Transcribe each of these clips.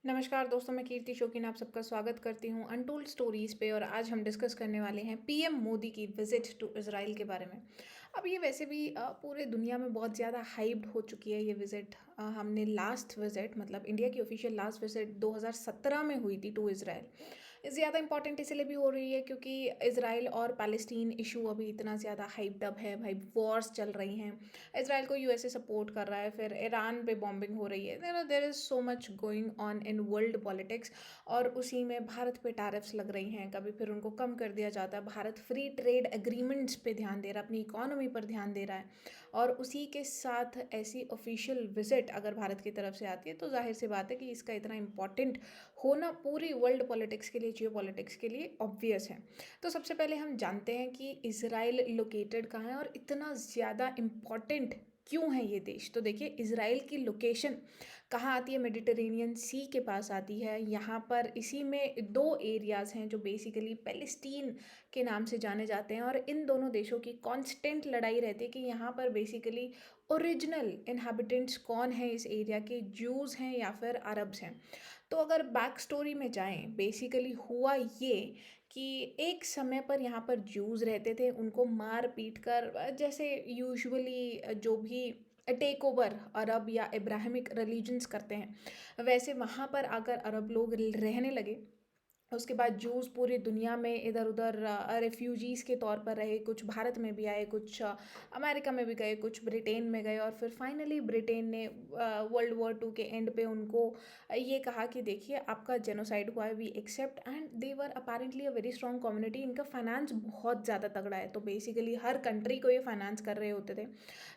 नमस्कार दोस्तों, मैं कीर्ति शौकीन आप सबका स्वागत करती हूँ अनटोल्ड स्टोरीज़ पे। और आज हम डिस्कस करने वाले हैं पीएम मोदी की विज़िट टू इज़राइल के बारे में। अब ये वैसे भी पूरे दुनिया में बहुत ज़्यादा हाइप्ड हो चुकी है ये विज़िट। हमने लास्ट विज़िट मतलब इंडिया की ऑफिशियल लास्ट विज़िट 2017 में हुई थी टू इज़राइल। ज़्यादा इंपॉर्टेंट इसलिए भी हो रही है क्योंकि इज़राइल और पैलेस्टीन इशू अभी इतना ज़्यादा हाइप्ड अप है। भाई वॉर्स चल रही हैं, इसराइल को यूएसए सपोर्ट कर रहा है, फिर ईरान पे बॉम्बिंग हो रही है। There is so much going on in world politics. और उसी में भारत पे टैरिफ्स लग रही हैं, कभी फिर उनको कम कर दिया जाता है। भारत फ्री ट्रेड एग्रीमेंट्स पे ध्यान दे रहा है, अपनी इकोनॉमी पर ध्यान दे रहा है। और उसी के साथ ऐसी ऑफिशियल विजिट अगर भारत की तरफ से आती है तो जाहिर सी बात है कि इसका इतना इम्पोर्टेंट होना पूरी वर्ल्ड पॉलिटिक्स के लिए, जियो पॉलिटिक्स के लिए ऑब्वियस है। तो सबसे पहले हम जानते हैं कि इसराइल लोकेटेड कहाँ है और इतना ज़्यादा इम्पॉर्टेंट क्यों है ये देश। तो देखिए, इसराइल की लोकेशन कहाँ आती है, मेडिटेरेनियन सी के पास आती है। यहाँ पर इसी में दो एरियाज़ हैं जो बेसिकली पैलेस्टीन के नाम से जाने जाते हैं। और इन दोनों देशों की कांस्टेंट लड़ाई रहती है कि यहाँ पर बेसिकली ओरिजिनल इनहैबिटेंट्स कौन है इस एरिया के, ज्यूज़ हैं या फिर अरब्स हैं। तो अगर बैक स्टोरी में जाएं, बेसिकली हुआ ये कि एक समय पर यहाँ पर ज्यूज़ रहते थे, उनको मार पीट कर जैसे यूजुअली जो भी टेक ओवर अरब या इब्राहिमिक रिलीजन्स करते हैं, वैसे वहाँ पर आकर अरब लोग रहने लगे। उसके बाद जूस पूरी दुनिया में इधर उधर रेफ्यूजीज़ के तौर पर रहे, कुछ भारत में भी आए, कुछ अमेरिका में भी गए, कुछ ब्रिटेन में गए। और फिर फाइनली ब्रिटेन ने वर्ल्ड वॉर 2 के एंड पे उनको ये कहा कि देखिए, आपका जेनोसाइड हुआ है, we accept. And they were apparently a very strong community. इनका फाइनेंस बहुत ज़्यादा तगड़ा है, तो बेसिकली हर कंट्री को ये फाइनेंस कर रहे होते थे।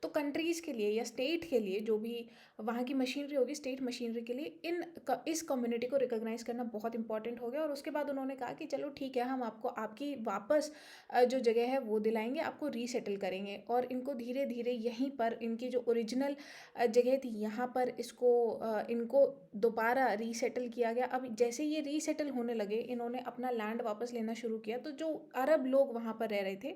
तो कंट्रीज़ के लिए या स्टेट के लिए जो भी वहाँ की मशीनरी होगी, स्टेट मशीनरी के लिए इस कम्युनिटी को रिकॉग्नाइज़ करना बहुत इंपॉर्टेंट हो गया। और उसके बाद उन्होंने कहा कि चलो ठीक है, हम आपको आपकी वापस जो जगह है वो दिलाएंगे, आपको रीसेटल करेंगे। और इनको धीरे धीरे यहीं पर इनकी जो ओरिजिनल जगह थी यहाँ पर इनको दोबारा रीसेटल किया गया। अब जैसे ये रीसेटल होने लगे, इन्होंने अपना लैंड वापस लेना शुरू किया, तो जो अरब लोग वहाँ पर रह रहे थे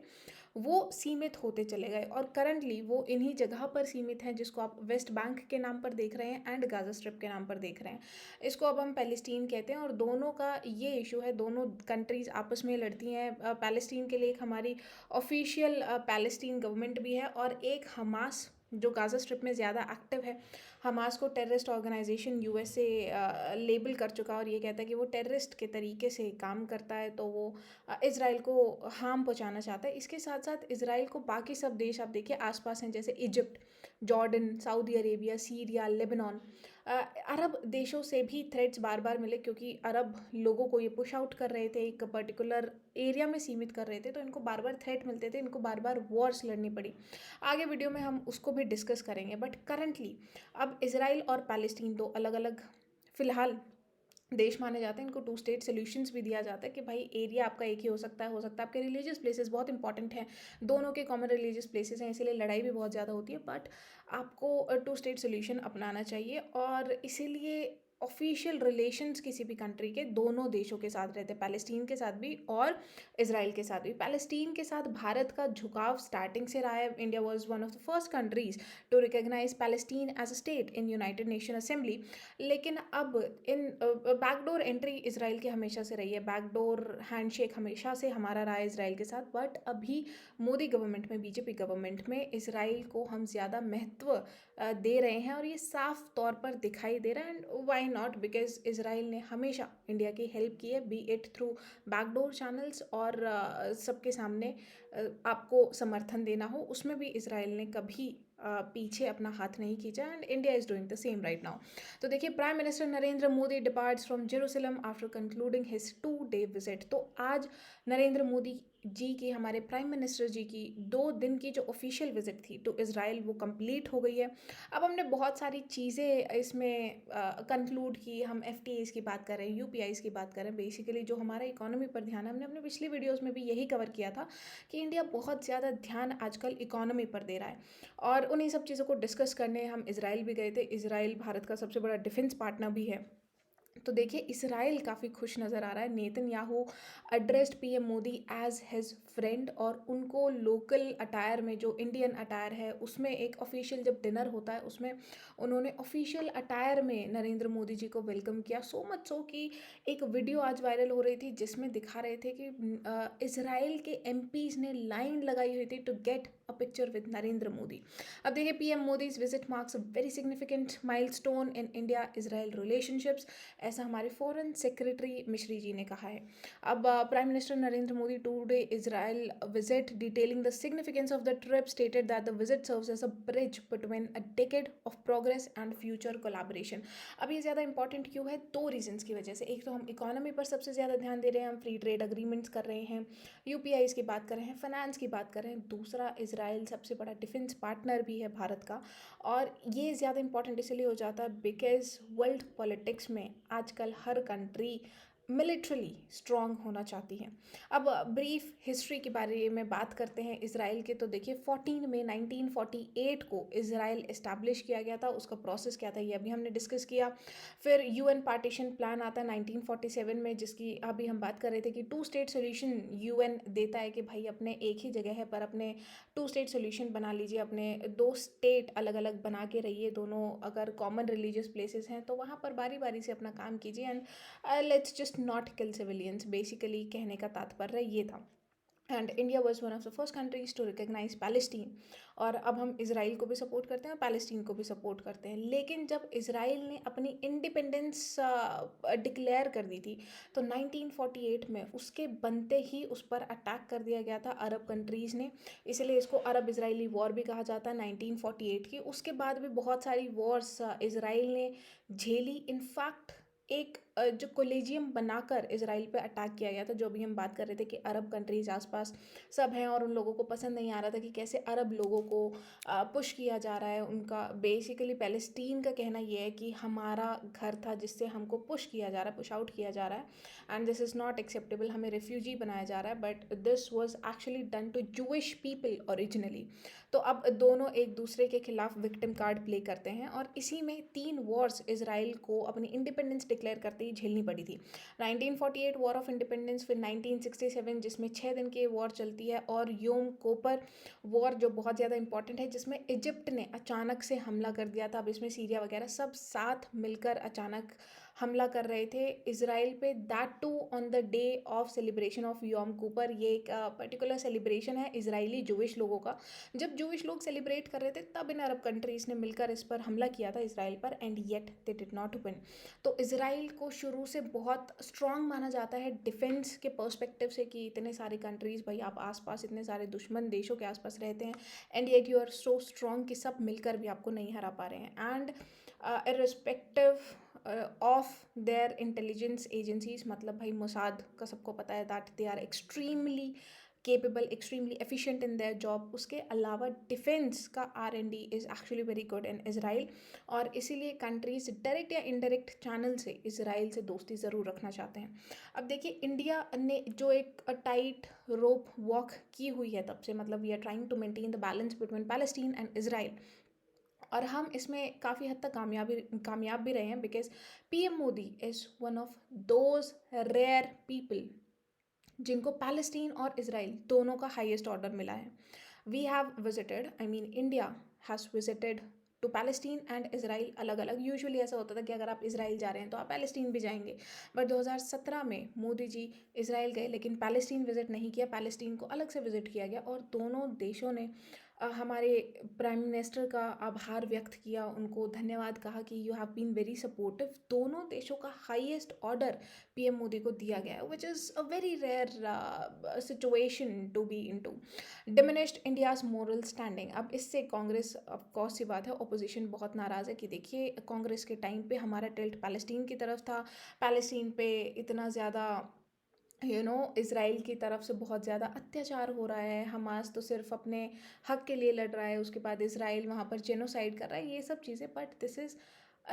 वो सीमित होते चले गए। और करंटली वो इन्हीं जगह पर सीमित हैं जिसको आप वेस्ट बैंक के नाम पर देख रहे हैं एंड गाज़ा स्ट्रिप के नाम पर देख रहे हैं। इसको अब हम पैलेस्टीन कहते हैं। और दोनों का ये इशू है, दोनों कंट्रीज़ आपस में लड़ती हैं। पैलेस्टीन के लिए एक हमारी ऑफिशियल पैलेस्टीन गवर्नमेंट भी है, और एक हमास जो गाज़ा स्ट्रिप में ज़्यादा एक्टिव है। हमास को टेररिस्ट ऑर्गेनाइजेशन यूएसए लेबल कर चुका है और ये कहता है कि वो टेररिस्ट के तरीके से काम करता है, तो वो इसराइल को हार्म पहुंचाना चाहता है। इसके साथ साथ इसराइल को बाकी सब देश आप देखिए आसपास हैं, जैसे Egypt, Jordan, Saudi Arabia, Syria, Lebanon. अरब देशों से भी थ्रेट्स बार बार मिले क्योंकि अरब लोगों को ये पुश आउट कर रहे थे, एक पर्टिकुलर एरिया में सीमित कर रहे थे, तो इनको बार बार थ्रेट मिलते थे, इनको बार बार वॉर्स लड़नी पड़ी। आगे वीडियो में हम उसको भी डिस्कस करेंगे। बट करंटली अब इसराइल और पैलेस्टीन दो अलग अलग फ़िलहाल देश माने जाते हैं। इनको टू स्टेट सोल्यूशंस भी दिया जाता है कि भाई एरिया आपका एक ही हो सकता है आपके रिलीजियस प्लेसेस बहुत इंपॉर्टेंट हैं, दोनों के कॉमन रिलीजियस प्लेसेस हैं, इसीलिए लड़ाई भी बहुत ज़्यादा होती है। बट आपको टू स्टेट सोल्यूशन अपनाना चाहिए। और इसीलिए ऑफिशियल रिलेशंस किसी भी कंट्री के दोनों देशों के साथ रहते हैं, पैलेस्टीन के साथ भी और इसराइल के साथ भी। पैलेस्टीन के साथ भारत का झुकाव स्टार्टिंग से रहा है। India was one of the first countries to recognise Palestine as a state in United Nation Assembly. लेकिन अब इन बैकडोर एंट्री इसराइल की हमेशा से रही है, बैकडोर हैंडशेक हमेशा से हमारा रहा है इसराइल के साथ। बट अभी मोदी गवर्नमेंट में, बीजेपी गवर्नमेंट में इसराइल को हम ज़्यादा महत्व दे रहे हैं, और ये साफ तौर पर दिखाई दे रहा है। And why not, because Israel ने हमेशा इंडिया की हेल्प की है, be it through backdoor channels और सबके सामने आपको समर्थन देना हो, उसमें भी इसराइल ने कभी पीछे अपना हाथ नहीं खींचा। And India is doing the same right now. तो देखिए, prime minister Narendra Modi departs from Jerusalem after concluding his 2 day visit. तो आज नरेंद्र मोदी जी की, हमारे प्राइम मिनिस्टर जी की 2 दिन की जो ऑफिशियल विजिट थी टू इसराइल वो कंप्लीट हो गई है। अब हमने बहुत सारी चीज़ें इसमें कंक्लूड की। हम एफटीएस की बात कर रहे हैं, यूपीआईस की बात कर रहे हैं, बेसिकली जो हमारा इकोनॉमी पर ध्यान है। हमने अपने पिछली वीडियोस में भी यही कवर किया था कि इंडिया बहुत ज़्यादा ध्यान आजकल इकोनॉमी पर दे रहा है। और उन्हीं सब चीज़ों को डिस्कस करने हम इसराइल भी गए थे। इसराइल भारत का सबसे बड़ा डिफेंस पार्टनर भी है। तो देखिए इसराइल काफ़ी खुश नज़र आ रहा है। Netanyahu addressed PM Modi as his friend, और उनको लोकल अटायर में, जो इंडियन अटायर है उसमें, एक ऑफिशियल जब डिनर होता है उसमें उन्होंने ऑफिशियल अटायर में नरेंद्र मोदी जी को वेलकम किया। सो मच सो कि एक वीडियो आज वायरल हो रही थी जिसमें दिखा रहे थे कि इसराइल के एमपीज ने लाइन लगाई हुई थी to get a picture with Narendra Modi. अब देखिए PM Modi's visit marks a very significant milestone in India Israel relationships, ऐसा हमारे फॉरेन सेक्रेटरी मिश्री जी ने कहा है। अब prime minister Narendra Modi today Israel visit detailing the significance of the trip stated that the visit serves as a bridge between a decade of progress and future collaboration. अब ये ज़्यादा इंपॉर्टेंट क्यों है? दो रीजंस की वजह से। एक तो हम इकोनॉमी पर सबसे ज़्यादा ध्यान दे रहे हैं, हम फ्री ट्रेड अग्रीमेंट्स कर रहे हैं, यूपीआईज की बात कर रहे हैं, फाइनेंस की बात कर रहे हैं। दूसरा, इसराइल सबसे बड़ा डिफेंस पार्टनर भी है भारत का, और ये ज़्यादा इंपॉर्टेंट इसलिए हो जाता है बिकॉज वर्ल्ड पॉलिटिक्स में आजकल हर कंट्री मिलिट्रली स्ट्रांग होना चाहती है। अब ब्रीफ हिस्ट्री के बारे में बात करते हैं इसराइल के। तो देखिए 14 मई 1948 को इसराइल इस्टेब्लिश किया गया था। उसका प्रोसेस क्या था ये अभी हमने डिस्कस किया। फिर यूएन पार्टीशन प्लान आता है 1947 में, जिसकी अभी हम बात कर रहे थे कि टू स्टेट सोल्यूशन यूएन देता है कि भाई अपने एक ही जगह है पर अपने टू स्टेट सोल्यूशन बना लीजिए, अपने दो स्टेट अलग अलग बना के रहिए, दोनों अगर कॉमन रिलीजियस प्लेसेस हैं तो वहाँ पर बारी बारी से अपना काम कीजिए, and let's just not kill civilians, basically कहने का तात्पर्य ये था। And India was one of the first countries to recognise Palestine. और अब हम इसराइल को भी सपोर्ट करते हैं और पैलेस्टीन को भी सपोर्ट करते हैं। लेकिन जब इसराइल ने अपनी इंडिपेंडेंस डिक्लेयर कर दी थी तो 1948 में उसके बनते ही उस पर अटैक कर दिया गया था अरब कंट्रीज़ ने। इसलिए इसको अरब इसराइली वॉर भी कहा जाता है 1948 की। उसके बाद भी बहुत सारी वॉर्स इसराइल ने झेली। इनफैक्ट एक जो कोलेजियम बनाकर इसराइल पे अटैक किया गया था, जो भी हम बात कर रहे थे कि अरब कंट्रीज आसपास सब हैं और उन लोगों को पसंद नहीं आ रहा था कि कैसे अरब लोगों को पुश किया जा रहा है। उनका बेसिकली पैलेस्टीन का कहना ये है कि हमारा घर था जिससे हमको पुश किया जा रहा है, पुश आउट किया जा रहा है, and this is not acceptable, हमें रेफ्यूजी बनाया जा रहा है। But this was actually done to Jewish people originally. तो अब दोनों एक दूसरे के खिलाफ विक्टिम कार्ड प्ले करते हैं, और इसी में 3 वॉर्स इसराइल को अपनी इंडिपेंडेंस डिक्लेयर करते ही झेलनी पड़ी थी। 1948 वॉर ऑफ इंडिपेंडेंस, फिर 1967 जिसमें 6 दिन की वॉर चलती है, और योम कोपर वॉर जो बहुत ज़्यादा इंपॉर्टेंट है, जिसमें इजिप्ट ने अचानक से हमला कर दिया था। अब इसमें सीरिया वगैरह सब साथ मिलकर अचानक हमला कर रहे थे इसराइल पे, that too on the day of celebration of Yom Kippur. ये एक पर्टिकुलर सेलिब्रेशन है इसराइली जूविश लोगों का। जब जूविश लोग सेलिब्रेट कर रहे थे तब इन अरब कंट्रीज़ ने मिलकर इस पर हमला किया था इसराइल पर, and yet they did not win. तो इसराइल को शुरू से बहुत स्ट्रांग माना जाता है डिफेंस के पर्सपेक्टिव से, कि इतने सारे कंट्रीज़, भाई आप आसपास इतने सारे दुश्मन देशों के आसपास रहते हैं, and yet you are so strong कि सब मिलकर भी आपको नहीं हरा पा रहे हैं। And irrespective of their intelligence agencies, मतलब भाई मोसाद का सबको पता है that they are extremely capable, extremely efficient in their job. उसके अलावा डिफेंस का R&D is actually very good in Israel, और इसीलिए कंट्रीज डायरेक्ट या इनडायरेक्ट चैनल से इसराइल से दोस्ती ज़रूर रखना चाहते हैं। अब देखिए इंडिया ने जो एक टाइट रोप वॉक की हुई है तब से, मतलब we are trying to maintain the balance between Palestine and Israel, और हम इसमें काफ़ी हद तक कामयाब भी रहे हैं, because PM Modi is one of those rare people जिनको पैलेस्टीन और इसराइल दोनों का हाईएस्ट ऑर्डर मिला है। We have visited, I mean India has visited to Palestine and Israel अलग अलग। यूजुअली ऐसा होता था कि अगर आप इसराइल जा रहे हैं तो आप पैलेस्टीन भी जाएंगे, बट 2017 में मोदी जी इसराइल गए लेकिन पैलेस्टीन विजिट नहीं किया, पैलेस्टीन को अलग से विजिट किया गया, और दोनों देशों ने हमारे प्राइम मिनिस्टर का आभार व्यक्त किया, उनको धन्यवाद कहा कि you have been very supportive. दोनों देशों का हाईएस्ट ऑर्डर पीएम मोदी को दिया गया है, which is a very rare situation to be into. Diminished India's moral standing, अब इससे कांग्रेस, ऑफ कोर्स सी बात है, ऑपोजिशन बहुत नाराज़ है कि देखिए कांग्रेस के टाइम पे हमारा टिल्ट पैलेस्टीन की तरफ था, पैलेस्टीन पे इतना ज़्यादा इसराइल की तरफ से बहुत ज़्यादा अत्याचार हो रहा है, हमास तो सिर्फ अपने हक के लिए लड़ रहा है, उसके बाद इसराइल वहाँ पर जेनोसाइड कर रहा है, ये सब चीज़ें। But this is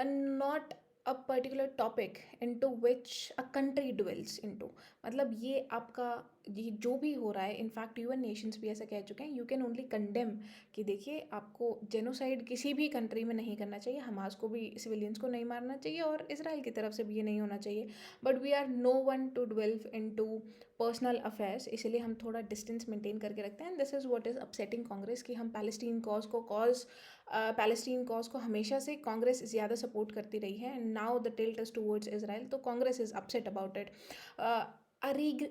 not a particular topic into which a country dwells into, मतलब ये आपका ये जो भी हो रहा है, इनफैक्ट यूएन नेशंस भी ऐसा कह चुके हैं, यू कैन ओनली कंडेम कि देखिए आपको जेनोसाइड किसी भी कंट्री में नहीं करना चाहिए, हमास को भी, सिविलियंस को नहीं मारना चाहिए और इसराइल की तरफ से भी ये नहीं होना चाहिए, but we are no one to delve into personal affairs, इसीलिए हम थोड़ा डिस्टेंस मेंटेन करके रखते हैं। This is what is upsetting Congress कि हम पैलेस्टीन कॉज को हमेशा से कांग्रेस ज़्यादा सपोर्ट करती रही है, and now the tilt is towards Israel, तो Congress is upset about it.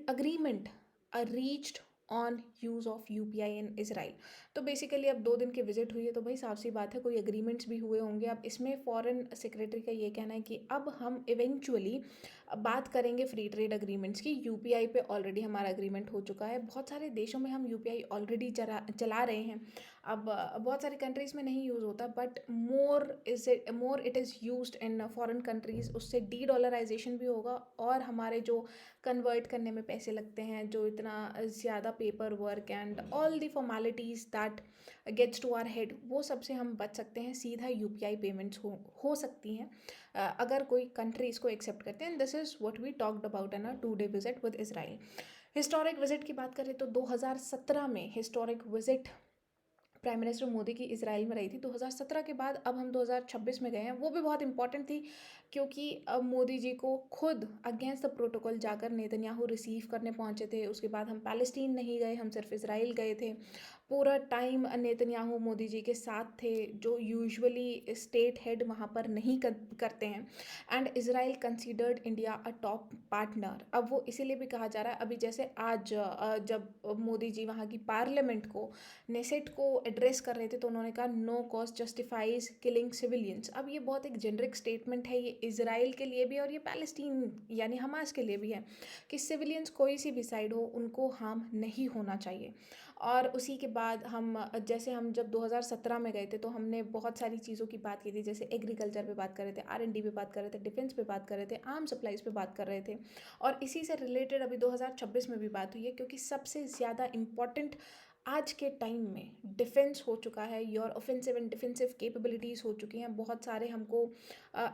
Agreement reached on use of UPI in Israel, तो बेसिकली अब 2 दिन की विजिट हुई है, तो भाई साफ सी बात है कोई एग्रीमेंट्स भी हुए होंगे। अब इसमें फॉरेन सेक्रेटरी का ये कहना है कि अब हम इवेंचुअली बात करेंगे फ्री ट्रेड एग्रीमेंट्स की, यूपीआई पे ऑलरेडी हमारा एग्रीमेंट हो चुका है, बहुत सारे देशों में हम यूपीआई ऑलरेडी चला रहे हैं। अब बहुत सारी कंट्रीज़ में नहीं यूज़ होता, but more it is used in foreign countries, उससे डी डॉलराइजेशन भी होगा, और हमारे जो कन्वर्ट करने में पैसे लगते हैं, जो इतना ज़्यादा paper work and all the formalities that gets to our head, वो सबसे हम बच सकते हैं, सीधा यूपीआई पेमेंट्स हो सकती हैं अगर कोई कंट्री इसको एक्सेप्ट करते हैं। This is what we talked about in a 2 day visit with Israel. Historic visit की बात करें तो 2017 में historic visit prime minister Modi की इसराइल में रही थी। 2017 के बाद अब हम 2026 में गए हैं, वो भी बहुत इंपॉर्टेंट थी, क्योंकि अब मोदी जी को खुद अगेंस्ट द प्रोटोकॉल जाकर नेतन्याहू रिसीव करने पहुंचे थे। उसके बाद हम पैलेस्टीन नहीं गए, हम सिर्फ इसराइल गए थे। पूरा टाइम नेतन्याहू मोदी जी के साथ थे, जो यूजुअली स्टेट हेड वहाँ पर नहीं करते हैं, and Israel considered India a top partner. अब वो इसीलिए भी कहा जा रहा है, अभी जैसे आज जब मोदी जी वहाँ की पार्लियामेंट को, नेसेट को एड्रेस कर रहे थे, तो उन्होंने कहा no cost justifies killing civilians. अब ये बहुत एक जेनरिक स्टेटमेंट है, ये इसराइल के लिए भी और ये पैलेस्टीन यानी हमास के लिए भी है, कि सिविलियंस कोई सी भी साइड हो उनको हार्म नहीं होना चाहिए। और उसी के बाद हम जब 2017 में गए थे, तो हमने बहुत सारी चीज़ों की बात की थी, जैसे एग्रीकल्चर पे बात कर रहे थे, आर एंड डी पे बात कर रहे थे, डिफेंस पे बात कर रहे थे, आर्म सप्लाईज पे बात कर रहे थे, और इसी से रिलेटेड अभी 2026 में भी बात हुई है, क्योंकि सबसे ज़्यादा इम्पॉर्टेंट आज के टाइम में डिफेंस हो चुका है। Your offensive and defensive capabilities हो चुकी हैं, बहुत सारे हमको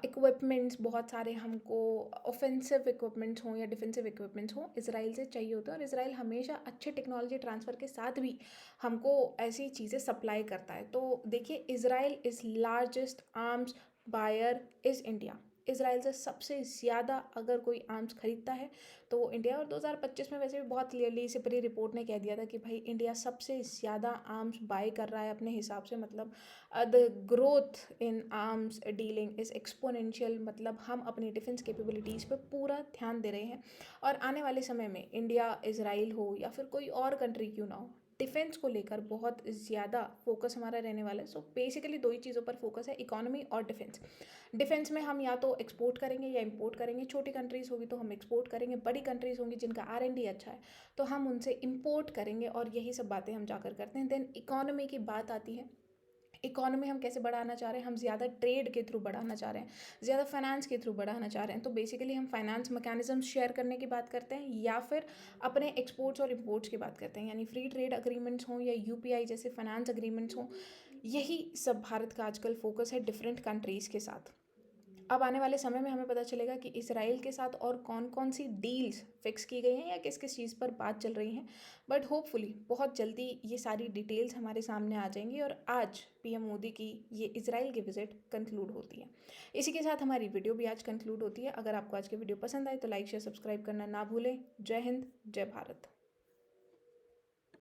इक्विपमेंट्स, बहुत सारे हमको ऑफेंसिव इक्विपमेंट्स हों या डिफेंसिव इक्विपमेंट्स हों, इसराइल से चाहिए होते हैं, और इसराइल हमेशा अच्छे टेक्नोलॉजी ट्रांसफ़र के साथ भी हमको ऐसी चीज़ें सप्लाई करता है। तो देखिए, Israel is largest arms buyer is India. Israel से सबसे ज़्यादा अगर कोई आर्म्स खरीदता है तो वो इंडिया, और 2025 में वैसे भी बहुत क्लियरली सिपरी रिपोर्ट ने कह दिया था कि भाई इंडिया सबसे ज़्यादा आर्म्स बाय कर रहा है अपने हिसाब से, मतलब the growth in arms dealing is exponential, मतलब हम अपनी डिफेंस कैपेबिलिटीज़ पे पूरा ध्यान दे रहे हैं, और आने वाले समय में इंडिया, इसराइल हो या फिर कोई और कंट्री क्यों ना हो, डिफेंस को लेकर बहुत ज़्यादा फोकस हमारा रहने वाला है। सो बेसिकली 2 ही चीज़ों पर फोकस है, इकोनॉमी और डिफेंस। डिफेंस में हम या तो एक्सपोर्ट करेंगे या इंपोर्ट करेंगे, छोटी कंट्रीज़ होगी तो हम एक्सपोर्ट करेंगे, बड़ी कंट्रीज़ होंगी जिनका R&D अच्छा है तो हम उनसे इंपोर्ट करेंगे, और यही सब बातें हम जाकर करते हैं। देन इकोनॉमी की बात आती है, इकोनॉमी हम कैसे बढ़ाना चाह रहे हैं, हम ज़्यादा ट्रेड के थ्रू बढ़ाना चाह रहे हैं, ज़्यादा फाइनेंस के थ्रू बढ़ाना चाह रहे हैं, तो बेसिकली हम फाइनेंस मैकेनिज्म शेयर करने की बात करते हैं, या फिर अपने एक्सपोर्ट्स और इंपोर्ट्स की बात करते हैं, यानी फ्री ट्रेड अग्रीमेंट्स हों या यूपीआई जैसे फाइनेंस अग्रीमेंट्स हों, यही सब भारत का आजकल फोकस है डिफरेंट कंट्रीज़ के साथ। अब आने वाले समय में हमें पता चलेगा कि इसराइल के साथ और कौन कौन सी डील्स फिक्स की गई हैं या किस किस चीज़ पर बात चल रही हैं, बट होपफुली बहुत जल्दी ये सारी डिटेल्स हमारे सामने आ जाएंगी, और आज पीएम मोदी की ये इसराइल की विजिट कंक्लूड होती है। इसी के साथ हमारी वीडियो भी आज कंक्लूड होती है। अगर आपको आज की वीडियो पसंद आए तो लाइक शेयर सब्सक्राइब करना ना भूलें। जय हिंद, जय भारत।